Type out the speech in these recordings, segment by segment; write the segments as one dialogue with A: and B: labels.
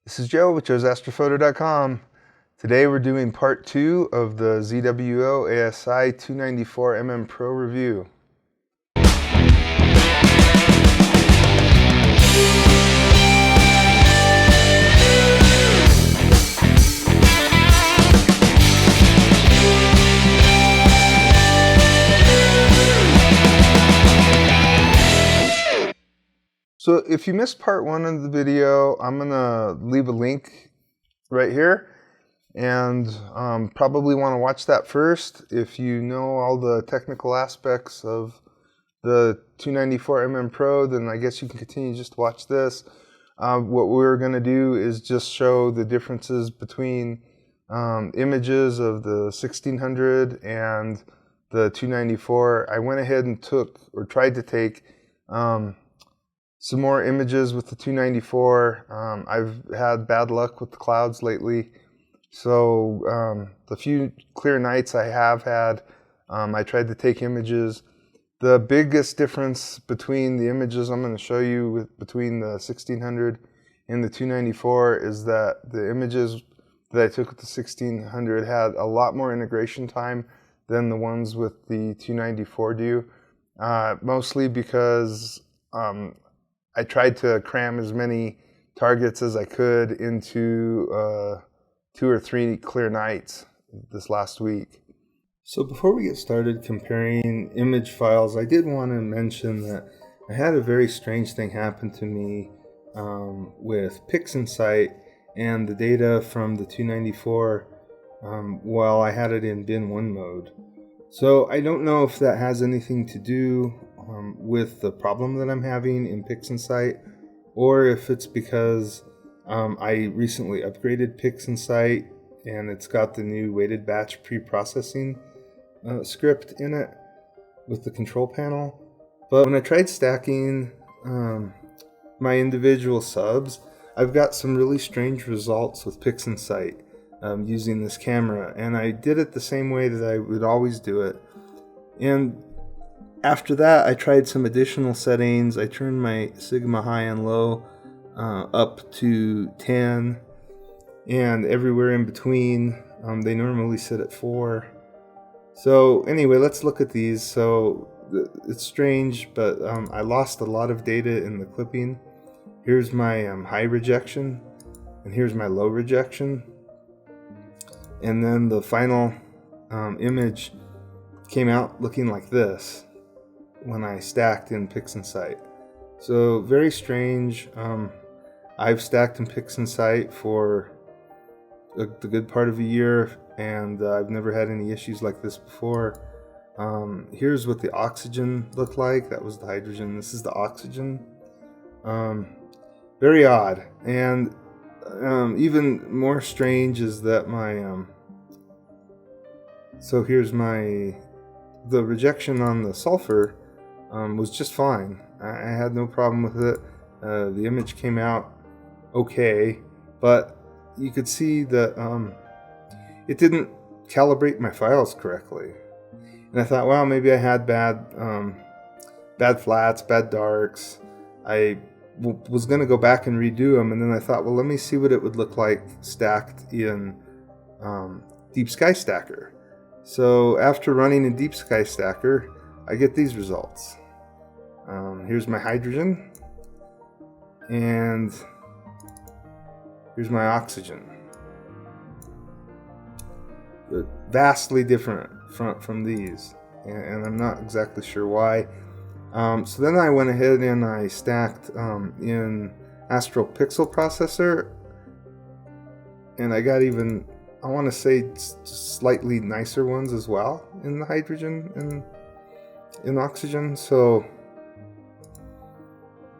A: This is Joe with joesastrophoto.com. Today we're doing part 2 of the ZWO ASI294MM Pro review. So if you missed part 1 of the video, I'm going to leave a link right here and probably want to watch that first. If you know all the technical aspects of the 294mm Pro, then I guess you can continue just to watch this. What we're going to do is just show the differences between images of the 1600 and the 294. I went ahead and tried to take some more images with the 294. I've had bad luck with the clouds lately, so the few clear nights I have had, I tried to take images. The biggest difference between the images I'm going to show you between the 1600 and the 294 is that the images that I took with the 1600 had a lot more integration time than the ones with the 294 do, mostly because I tried to cram as many targets as I could into 2 or 3 clear nights this last week. So before we get started comparing image files, I did want to mention that I had a very strange thing happen to me with PixInsight and the data from the 294 while I had it in bin 1 mode. So I don't know if that has anything to do with the problem that I'm having in PixInsight, or if it's because I recently upgraded PixInsight and it's got the new weighted batch pre-processing script in it with the control panel. But when I tried stacking my individual subs, I've got some really strange results with PixInsight using this camera, and I did it the same way that I would always do it. And after that, I tried some additional settings. I turned my sigma high and low up to 10, and everywhere in between, they normally sit at 4. So anyway, let's look at these. So it's strange, but I lost a lot of data in the clipping. Here's my high rejection, and here's my low rejection. And then the final image came out looking like this when I stacked in PixInsight. So very strange. I've stacked in PixInsight for the good part of a year, and I've never had any issues like this before. Here's what the oxygen looked like. That was the hydrogen. This is the oxygen. Very odd. And even more strange is that so here's the rejection on the sulfur was just fine. I had no problem with it. The image came out okay, but you could see that it didn't calibrate my files correctly. And I thought, well, maybe I had bad flats, bad darks. I was going to go back and redo them, and then I thought, well, let me see what it would look like stacked in Deep Sky Stacker. So after running in Deep Sky Stacker, I get these results. Here's my hydrogen, and here's my oxygen. They're vastly different from these, and I'm not exactly sure why. So then I went ahead and I stacked in Astro Pixel Processor, and I got even, I want to say, slightly nicer ones as well in the hydrogen and in oxygen. So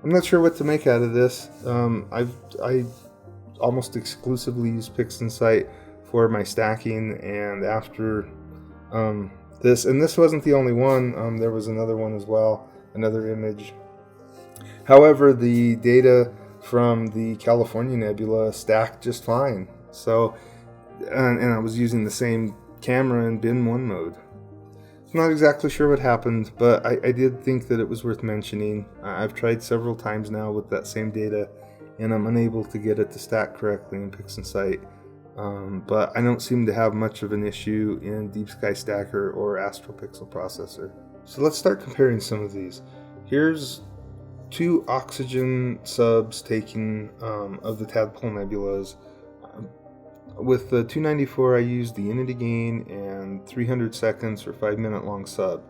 A: I'm not sure what to make out of this. I almost exclusively use PixInsight for my stacking, and after this, and this wasn't the only one, there was another one as well, another image. However, the data from the California nebula stacked just fine. So, and I was using the same camera in bin 1 mode. I'm not exactly sure what happened, but I did think that it was worth mentioning. I've tried several times now with that same data, and I'm unable to get it to stack correctly in PixInsight. But I don't seem to have much of an issue in Deep Sky Stacker or AstroPixel processor. So let's start comparing some of these. Here's 2 oxygen subs taking of the Tadpole nebulas. With the 294 I used the unity gain and 300 seconds for 5-minute long sub.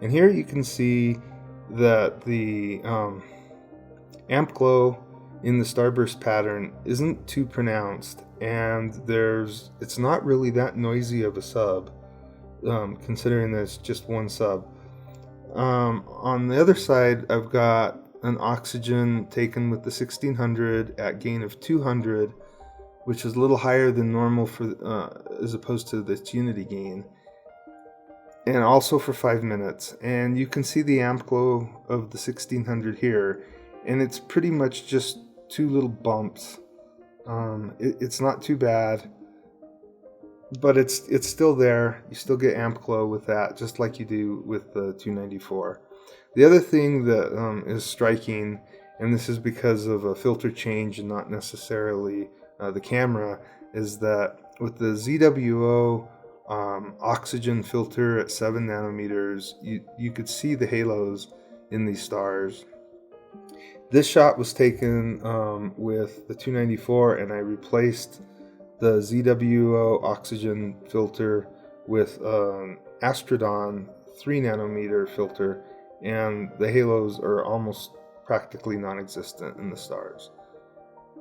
A: And here you can see that the amp glow in the starburst pattern isn't too pronounced, and it's not really that noisy of a sub, considering that it's just one sub. On the other side, I've got an oxygen taken with the 1600 at gain of 200, which is a little higher than normal for as opposed to this unity gain, and also for 5 minutes. And you can see the amp glow of the 1600 here, and it's pretty much just 2 little bumps. It's not too bad, but it's still there. You still get amp glow with that, just like you do with the 294. The other thing that is striking, and this is because of a filter change and not necessarily the camera, is that with the ZWO oxygen filter at 7 nanometers, you could see the halos in these stars. This shot was taken with the 294, and I replaced the ZWO oxygen filter with Astrodon 3 nanometer filter, and the halos are almost practically non-existent in the stars.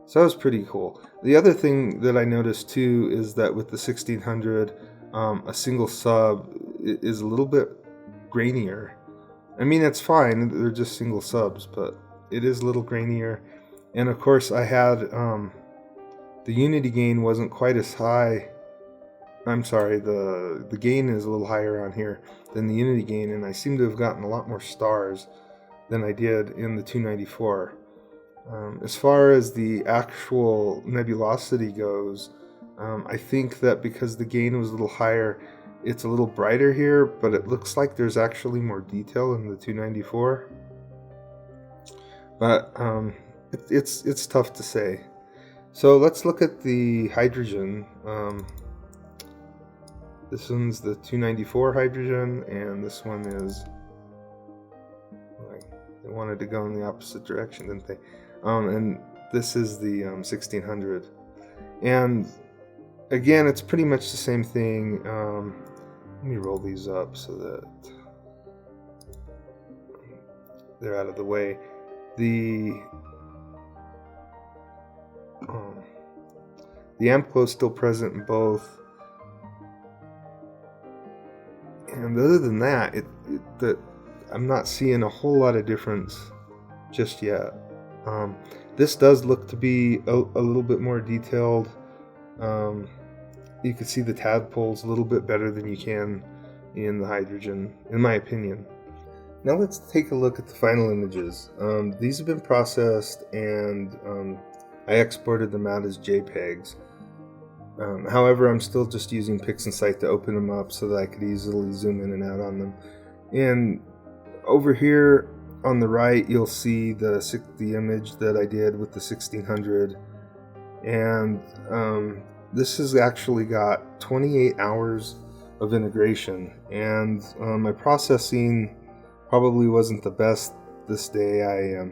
A: So that was pretty cool. The other thing that I noticed too is that with the 1600, a single sub is a little bit grainier. I mean, it's fine, they're just single subs, but it is a little grainier. And of course I had the unity gain wasn't quite as high. I'm sorry, the gain is a little higher on here than the unity gain, and I seem to have gotten a lot more stars than I did in the 294. As far as the actual nebulosity goes, I think that because the gain was a little higher, it's a little brighter here, but it looks like there's actually more detail in the 294. But it's tough to say. So let's look at the hydrogen. This one's the 294 hydrogen, and this one is, they wanted to go in the opposite direction, didn't they? And this is the 1600. And again, it's pretty much the same thing. Let me roll these up so that they're out of the way. The amp glow is still present in both, and other than that, I'm not seeing a whole lot of difference just yet. This does look to be a little bit more detailed. You can see the tadpoles a little bit better than you can in the hydrogen, in my opinion. Now let's take a look at the final images. These have been processed, and I exported them out as JPEGs. However, I'm still just using PixInsight to open them up so that I could easily zoom in and out on them. And over here on the right, you'll see the image that I did with the 1600. And this has actually got 28 hours of integration. And my processing probably wasn't the best this day. I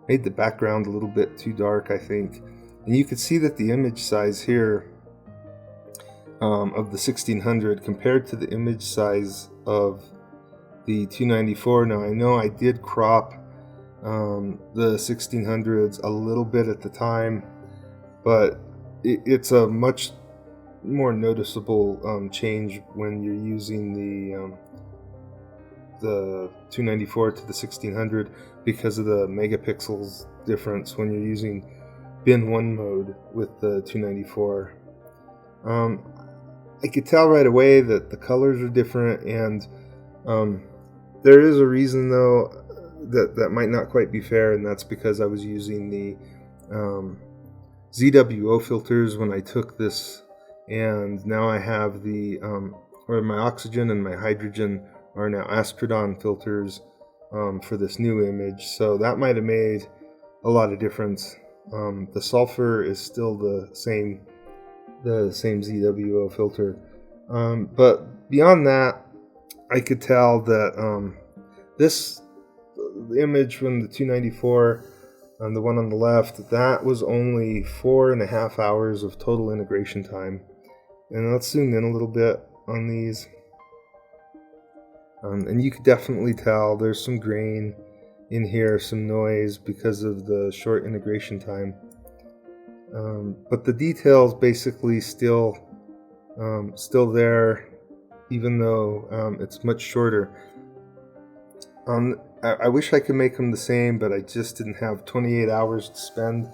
A: made the background a little bit too dark, I think. And you can see that the image size here of the 1600 compared to the image size of the 294. Now I know I did crop the 1600s a little bit at the time, but it's a much more noticeable change when you're using the 294 to the 1600 because of the megapixels difference when you're using bin 1 mode with the 294. I could tell right away that the colors are different, and there is a reason though that might not quite be fair, and that's because I was using the ZWO filters when I took this, and now I have or my oxygen and my hydrogen are now Astrodon filters for this new image, so that might have made a lot of difference. The sulfur is still the same ZWO filter. But beyond that, I could tell that this image from the 294, the one on the left, that was only 4.5 hours of total integration time. And let's zoom in a little bit on these. And you could definitely tell there's some grain in here, some noise because of the short integration time. But the detail's basically still there, even though it's much shorter. I wish I could make them the same, but I just didn't have 28 hours to spend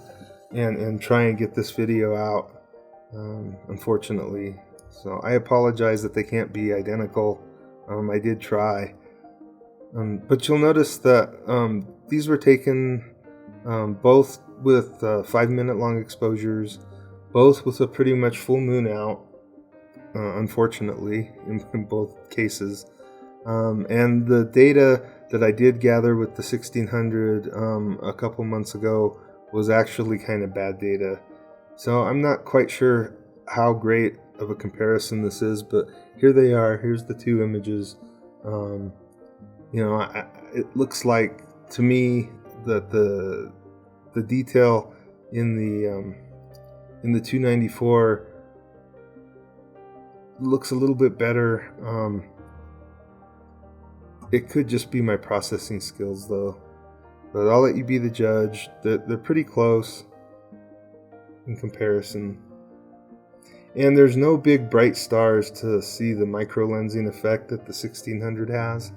A: and try and get this video out, unfortunately. So I apologize that they can't be identical. I did try. But you'll notice that these were taken both with 5-minute long exposures, both with a pretty much full moon out, unfortunately, in both cases. And the data that I did gather with the 1600 a couple months ago was actually kind of bad data. So I'm not quite sure how great of a comparison this is, but here they are. Here's the two images. It looks like to me that the detail in the 294 looks a little bit better. It could just be my processing skills though, but I'll let you be the judge. They're pretty close in comparison. And there's no big bright stars to see the microlensing effect that the 1600 has.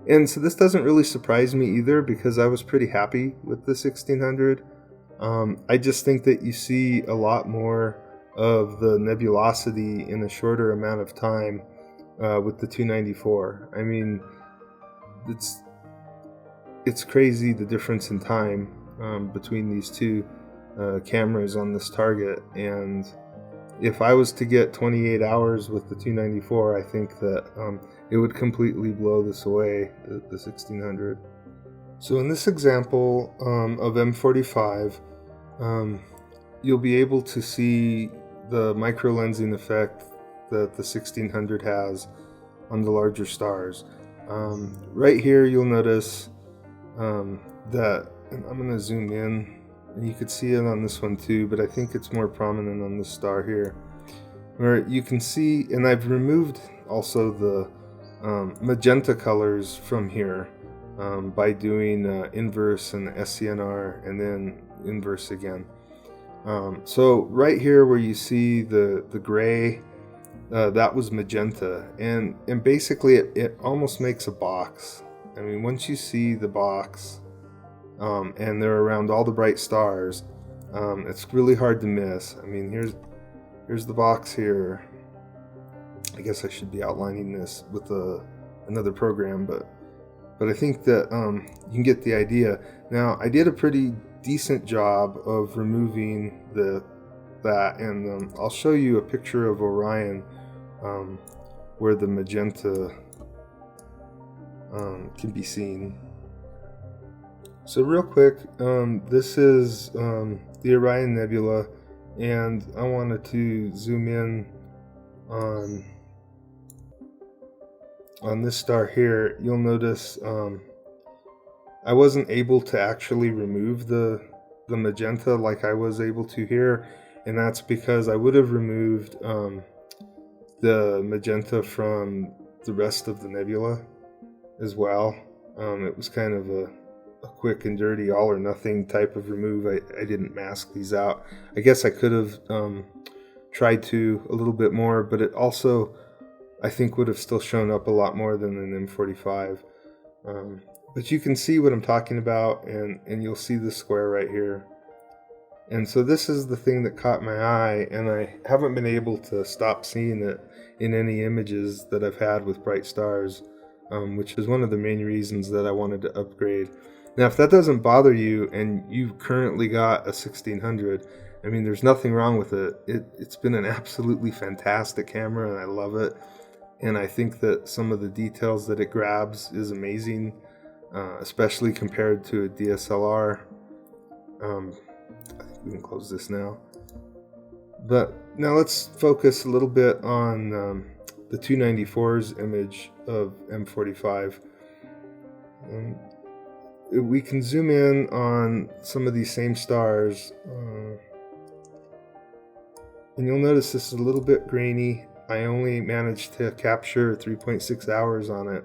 A: And so this doesn't really surprise me either, because I was pretty happy with the 1600. I just think that you see a lot more of the nebulosity in a shorter amount of time with the 294. I mean, it's crazy the difference in time between these two cameras on this target. And if I was to get 28 hours with the 294, I think that it would completely blow this away, the 1600. So in this example of M45, you'll be able to see the microlensing effect that the 1600 has on the larger stars. Right here you'll notice that, and I'm going to zoom in, and you could see it on this one too, but I think it's more prominent on this star here, where you can see, and I've removed also the magenta colors from here by doing inverse and SCNR and then inverse again. So right here where you see the gray, that was magenta, and basically it almost makes a box. I mean, once you see the box and they're around all the bright stars, it's really hard to miss. I mean, here's the box here. I guess I should be outlining this with another program, but I think that you can get the idea. Now, I did a pretty decent job of removing that, and I'll show you a picture of Orion where the magenta can be seen. So real quick, this is the Orion Nebula, and I wanted to zoom in on this star here. You'll notice I wasn't able to actually remove the magenta like I was able to here, and that's because I would have removed the magenta from the rest of the nebula as well. It was kind of a quick and dirty all or nothing type of remove. I didn't mask these out. I guess I could have tried to a little bit more, but it also, I think, would have still shown up a lot more than an M45. But you can see what I'm talking about, and you'll see the square right here. And so this is the thing that caught my eye, and I haven't been able to stop seeing it in any images that I've had with bright stars, which is one of the main reasons that I wanted to upgrade. Now, if that doesn't bother you and you've currently got a 1600, I mean, there's nothing wrong with it. It's been an absolutely fantastic camera, and I love it. And I think that some of the details that it grabs is amazing, especially compared to a DSLR. I think We can close this now. But now let's focus a little bit on the 294's image of M45. We can zoom in on some of these same stars, and you'll notice this is a little bit grainy. I only managed to capture 3.6 hours on it.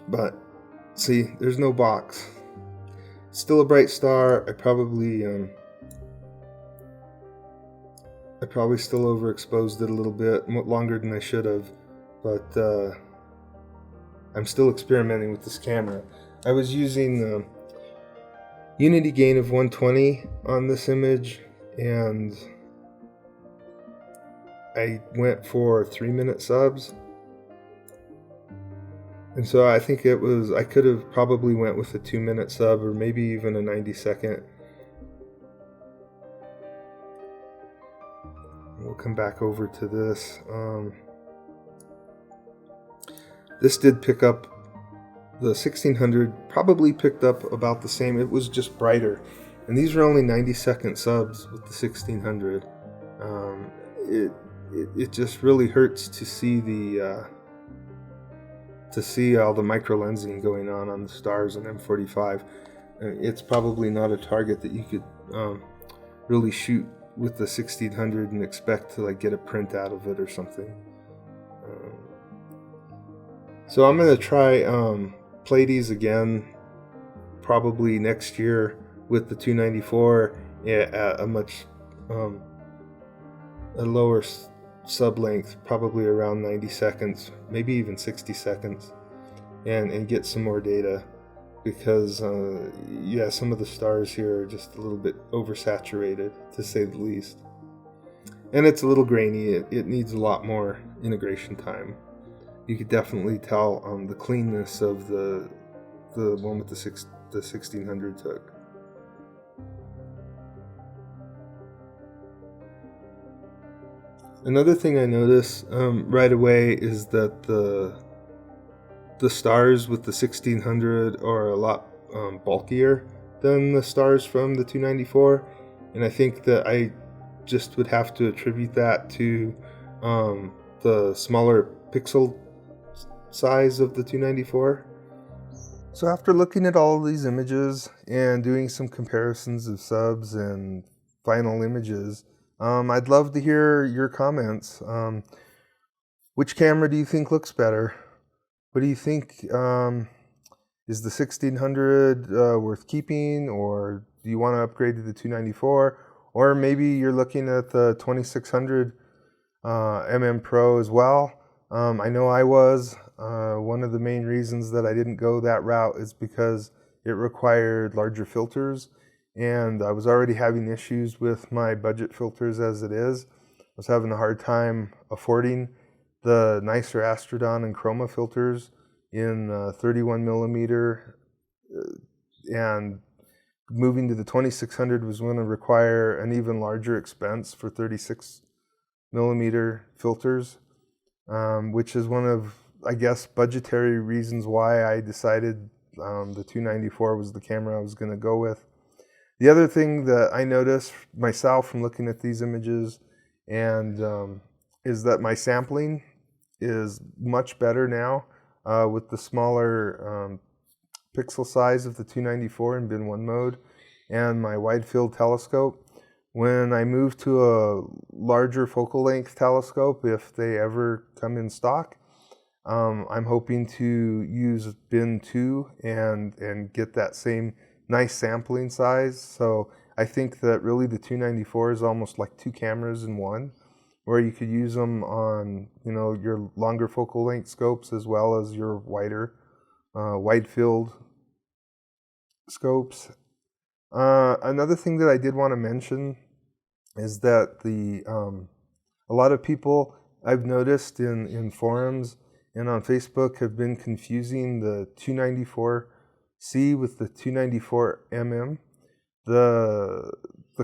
A: But see, there's no box. Still a bright star. I probably still overexposed it a little bit, longer than I should have, but I'm still experimenting with this camera. I was using unity gain of 120 on this image, and I went for 3-minute subs. And so I think I could have probably went with a 2-minute sub, or maybe even a 90-second. We'll come back over to this. This did pick up, the 1600 probably picked up about the same. It was just brighter. And these are only 90-second subs with the 1600. It just really hurts to see all the microlensing going on the stars in M45. It's probably not a target that you could really shoot with the 1600 and expect to like get a print out of it or something. So I'm gonna try Pleiades again, probably next year with the 294 at a much a lower sub length, probably around 90 seconds, maybe even 60 seconds, and get some more data, because yeah, some of the stars here are just a little bit oversaturated, to say the least, and it's a little grainy. It needs a lot more integration time. You could definitely tell the cleanness of the one with the 1600 took. Another thing I notice right away is that the stars with the 1600 are a lot bulkier than the stars from the 294, and I think that I just would have to attribute that to the smaller pixel size of the 294. So after looking at all of these images and doing some comparisons of subs and final images, I'd love to hear your comments. Which camera do you think looks better? What do you think? Is the 1600 worth keeping, or do you want to upgrade to the 294? Or maybe you're looking at the 2600 MM Pro as well. I know I was. One of the main reasons that I didn't go that route is because it required larger filters, and I was already having issues with my budget filters as it is. I was having a hard time affording the nicer Astrodon and Chroma filters in 31mm, and moving to the 2600 was going to require an even larger expense for 36mm filters, which is one of, I guess, budgetary reasons why I decided the 294 was the camera I was going to go with. The other thing that I noticed myself from looking at these images and is that my sampling is much better now with the smaller pixel size of the 294 in bin 1 mode and my wide field telescope. When I move to a larger focal length telescope, if they ever come in stock, I'm hoping to use bin 2 and get that same nice sampling size. So I think that really the 294 is almost like two cameras in one, where you could use them on, you know, your longer focal length scopes as well as your wider wide field scopes. Another thing that I did want to mention is that a lot of people I've noticed in forums and on Facebook have been confusing the 294C with the 294mm. The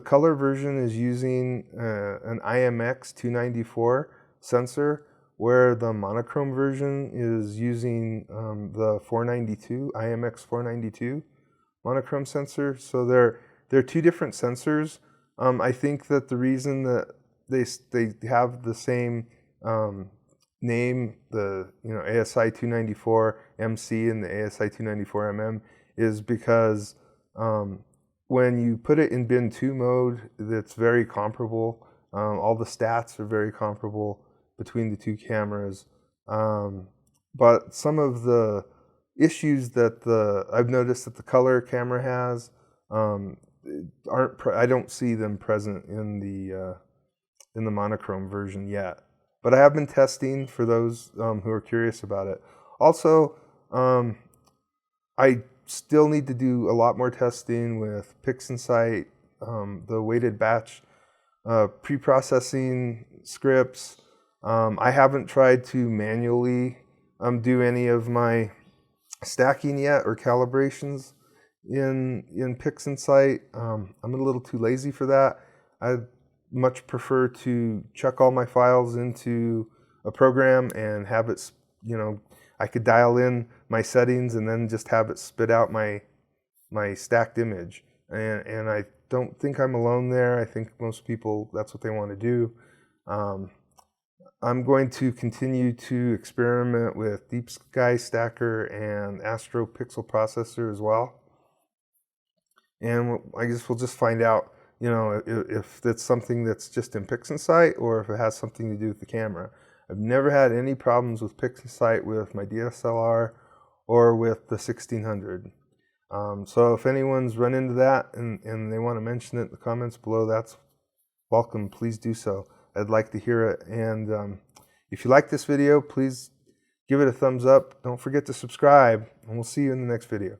A: color version is using an IMX 294 sensor, where the monochrome version is using the 492, IMX 492 monochrome sensor. So they're two different sensors. I think that the reason that they have the same name, the ASI294MC and the ASI294MM, is because when you put it in bin 2 mode, it's very comparable. All the stats are very comparable between the two cameras. But some of the issues that I've noticed that the color camera has I don't see them present in the monochrome version yet. But I have been testing for those who are curious about it. Also, I still need to do a lot more testing with PixInsight, the weighted batch pre-processing scripts. I haven't tried to manually do any of my stacking yet or calibrations in PixInsight. I'm a little too lazy for that. I'd much prefer to chuck all my files into a program and have it, I could dial in my settings and then just have it spit out my stacked image. And I don't think I'm alone there. I think most people, that's what they want to do. I'm going to continue to experiment with Deep Sky Stacker and Astro Pixel Processor as well. And I guess we'll just find out, if it's something that's just in PixInsight or if it has something to do with the camera. I've never had any problems with PixInsight with my DSLR or with the 1600. So if anyone's run into that and they want to mention it in the comments below, that's welcome. Please do so. I'd like to hear it. And if you like this video, please give it a thumbs up. Don't forget to subscribe, and we'll see you in the next video.